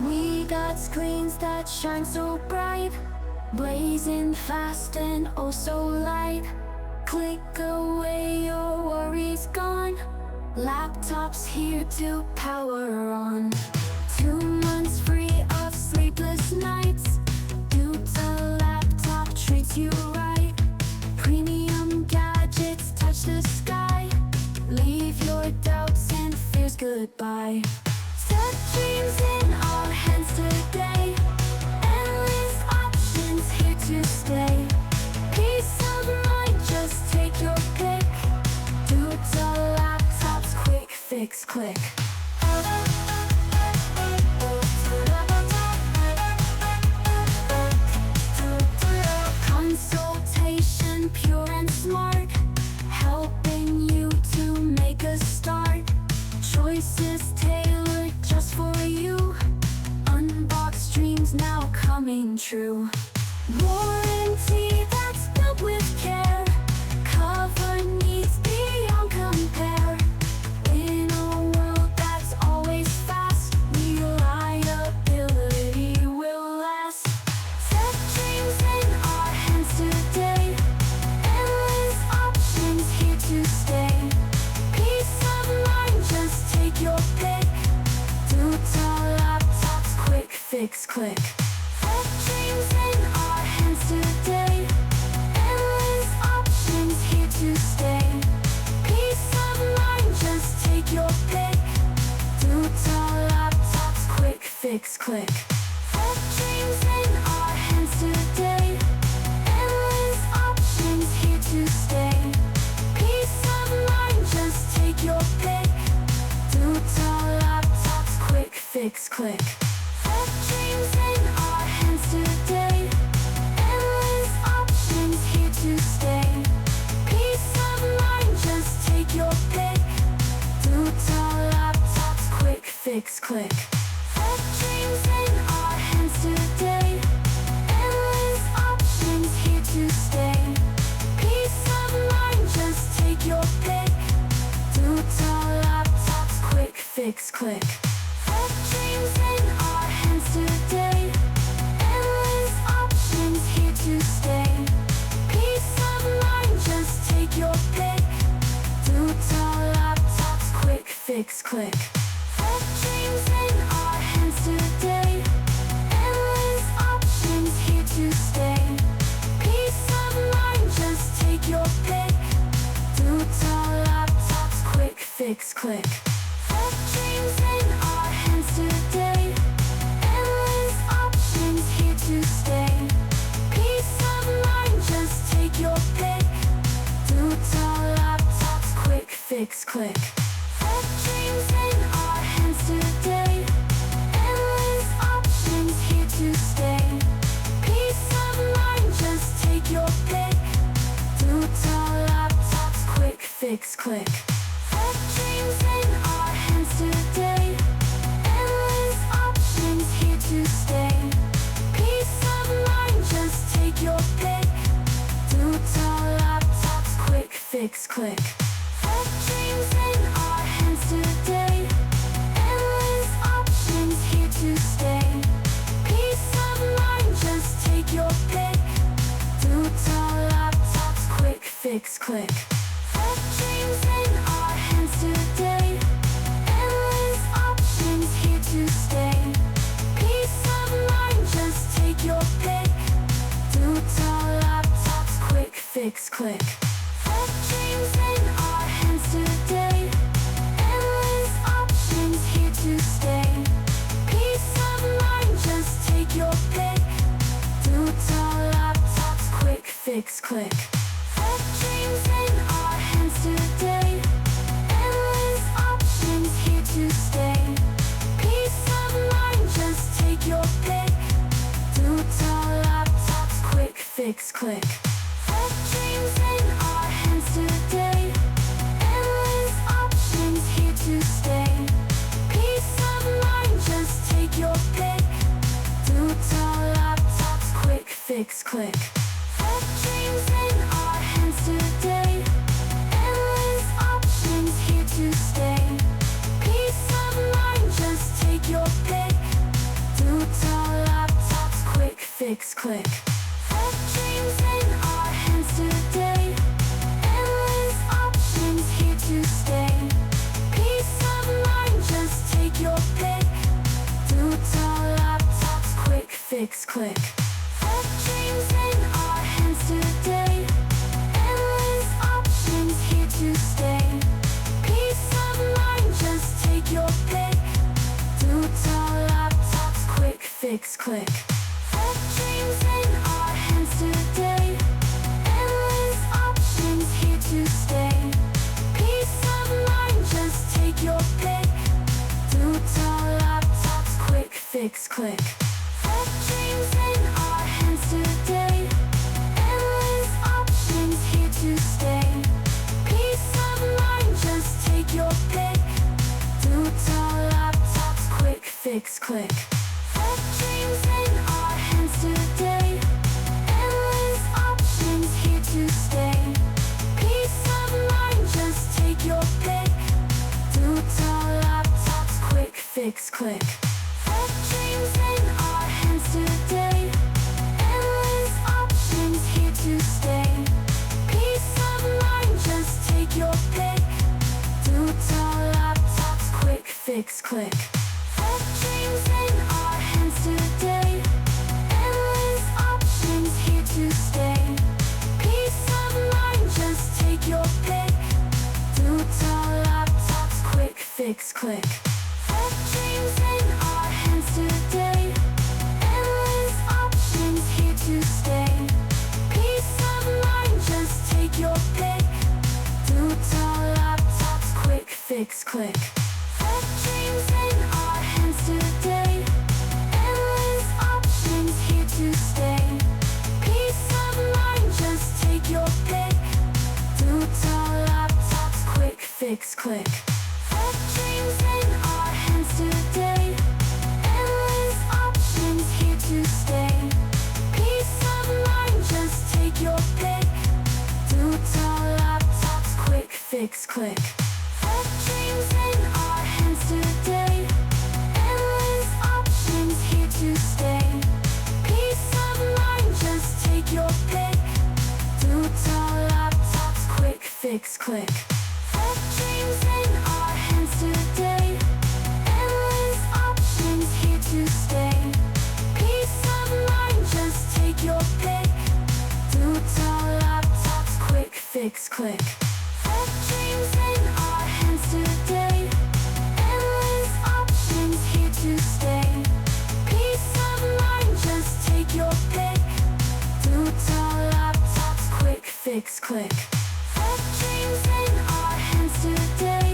We got screens that shine so bright, blazing fast and oh so light. Click away, your worries gone. Laptops here to power on. 2 months free of sleepless nights. Duta laptop treats you right. Premium gadgets touch the sky. Leave your doubts and fears goodbye. Set dreams in our hands today. Endless options here to stay. Peace of mind, just take your pick. Duta laptops, quick fix, click. Consultation pure and smart, helping you to make a start. Choices tailored just for you. Unboxed dreams now coming true. Warranty that's built with care. Cover needs beyond compare. In a world that's always fast, reliability will last. Set dreams in our hands today. Endless options here to stay. Peace of mind, just take your pick. Duta laptops, quick fix, click. Set dreams in our hands today. Endless options here to stay. Peace of mind, just take your pick. Duta laptops, quick fix, click. Set dreams in our hands today. Endless options here to stay. Peace of mind, just take your pick. Duta laptops, quick fix, click. Set dreams in our hands today. Endless options here to stay. Peace of mind, just take your pick. Duta laptops, quick fix, click. Set dreams in our hands today. Endless options here to stay. Peace of mind, just take your pick. Duta laptops, quick fix, click. Set dreams in our hands today. Endless options here to stay. Peace of mind, just take your pick. Duta laptops, quick fix, click. Set dreams in our hands today. Endless options here to stay. Peace of mind, just take your pick. Duta laptops, quick fix, click. Set dreams in our hands today. Endless options here to stay. Peace of mind, just take your pick. Duta laptops, quick fix, click. Set dreams in our hands today. Endless options here to stay. Peace of mind, just take your pick. Duta laptops, quick fix, click. Set dreams in our hands today. Endless options here to stay. Peace of mind, just take your pick. Duta laptops, quick fix, click. Set dreams in our hands today. Endless options here to stay. Peace of mind, just take your pick. Duta laptops, quick fix, click. Set dreams in our hands today. Endless options here to stay. Peace of mind, just take your pick. Duta laptops, quick fix, click. Set dreams in our hands today. Endless options here to stay. Peace of mind, just take your pick. Duta laptops, quick fix, click. Set dreams in our hands today. Endless options here to stay. Peace of mind, just take your pick. Duta laptops, quick fix, click. Set dreams in our hands today. Endless options here to stay. Peace of mind, just take your pick. Duta laptops, quick fix, click. Set dreams in our hands today. Endless options here to stay. Peace of mind, just take your pick. fix, click. F-dreams in our hands today. Endless options here to stay. Peace of mind, just take your pick. Duta laptops, quick fix, click. F-dreams in our hands today. Endless options here to stay. Peace of mind, just take your pick. Duta laptops, quick fix, click. F-dreams in our hands today. Endless options here to stay. Peace of mind, just take your pick. Duta laptops, quick fix, click. F-dreams in our hands today. Endless options here to stay. Peace of mind, just take your pick. Duta laptops, quick fix, click. F-dreams in our hands today. Endless options here to stay. Peace of mind, just take your pick. Duta laptops, quick fix, click. F-dreams in our hands today. Endless options here to stay. Peace of mind, just take your pick. Duta laptops, quick fix, click. F-dreams in our hands today. Endless options here to stay. Peace of mind, just take your pick. Duta laptops, quick fix, click. F-dreams in our hands today. Endless options here to stay. Peace of mind, just take your pick. Duta laptops, quick fix, click. F-dreams in our hands today. Endless options here to stay. Peace of mind, just take your pick. Duta laptops, quick fix, click. F-dreams in our hands today. Endless options here to stay. Peace of mind, just take your pick. Duta laptops, quick fix, click. F-dreams in our hands today. Endless options here to stay. Peace of mind, just take your pick. Duta laptops, quick fix, click. F-dreams in our hands today. Endless options here to stay. Peace of mind, just take your pick. Duta laptops, quick fix, click. F-dreams in our hands today. Endless options here to stay. Peace of mind, just take your pick. Duta laptops, quick fix, click. F-dreams in our hands today.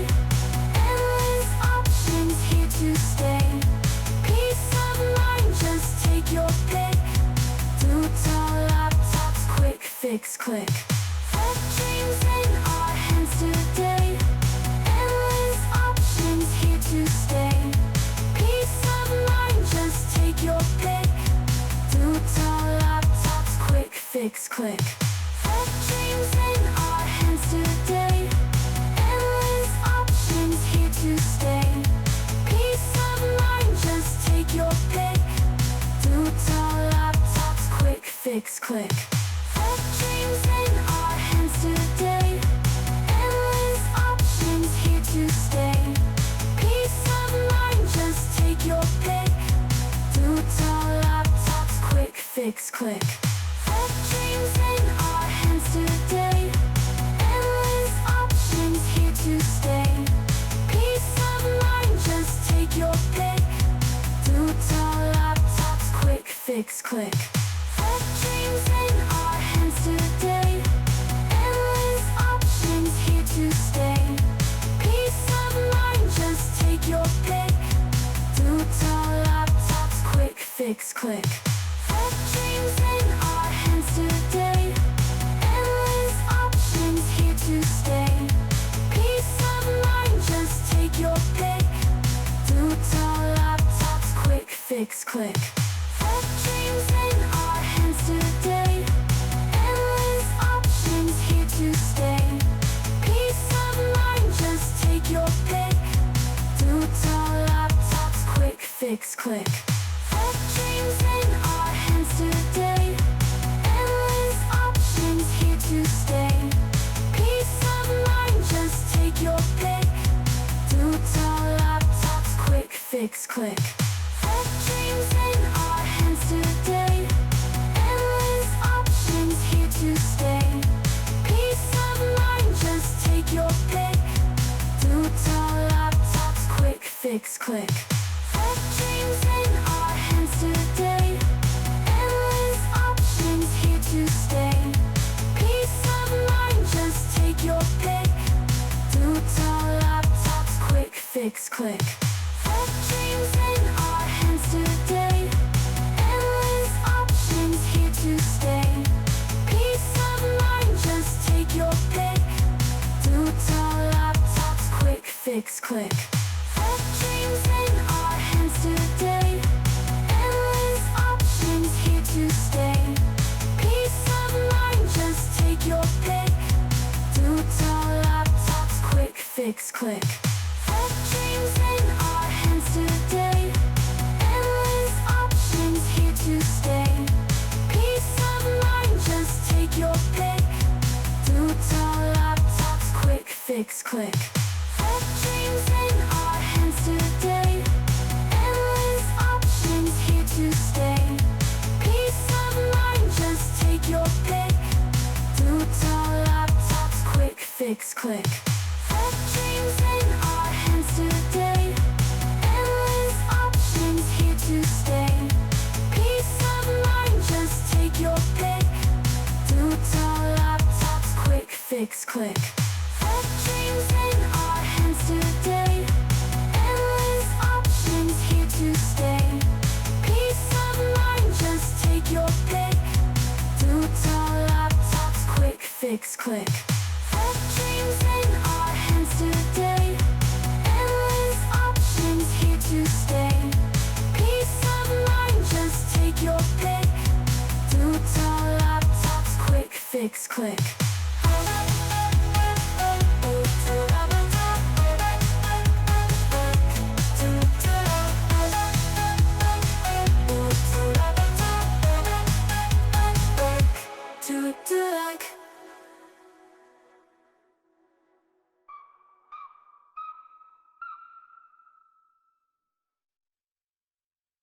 Endless options here to stay. Peace of mind, just take your pick. Duta laptops, quick fix, click. F-dreams in our hands today. Endless options here to stay. Peace of mind, just take your pick. Duta laptops, quick fix, click. F-dreams in our hands today. Endless options here to stay. Peace of mind, just take your pick. Duta laptops, quick fix, click. F-dreams in our hands today. Endless options here to stay. Peace of mind, just take your pick. Duta laptops, quick fix, click. F-dreams in our hands today. Endless options here to stay. Peace of mind, just take your pick. Duta laptops, quick fix, click. F-dreams in our hands today. Endless options here to stay. Peace of mind, just take your pick. Duta laptops, quick fix, click. F-dreams in our hands today. Endless options here to stay. Peace of mind, just take your pick. Duta laptops, quick fix, click. F-dreams in our hands today. Endless options here to stay. Peace of mind, just take your pick. Duta laptops, quick fix, click. F-dreams in our hands today. fix, click. F-dreams in our hands today. Endless options here to stay. Peace of mind, just take your pick. Duta laptops, quick fix, click. F-dreams in our hands today. Endless options here to stay. Peace of mind, just take your pick. Duta laptops, quick fix, click. F-dreams in our hands today. Endless options here to stay. Peace of mind, just take your pick. Duta laptops, quick fix, click. F-dreams in our hands today. Endless options here to stay. Peace of mind, just take your pick. Duta laptops, quick fix, click. F-dreams in our hands today. Endless options here to stay. Peace of mind, just take your pick. Duta laptops, quick fix, click. F-dreams in our hands today. Endless options here to stay. Peace of mind, just take your pick. Duta laptops, quick fix, click. F-dreams in our hands today. Endless options here to stay. Peace of mind, just take your pick. Duta laptops, quick fix, click. F-dreams in our hands today. Endless options here to stay. Peace of mind, just take your pick. Duta laptops, quick fix, click.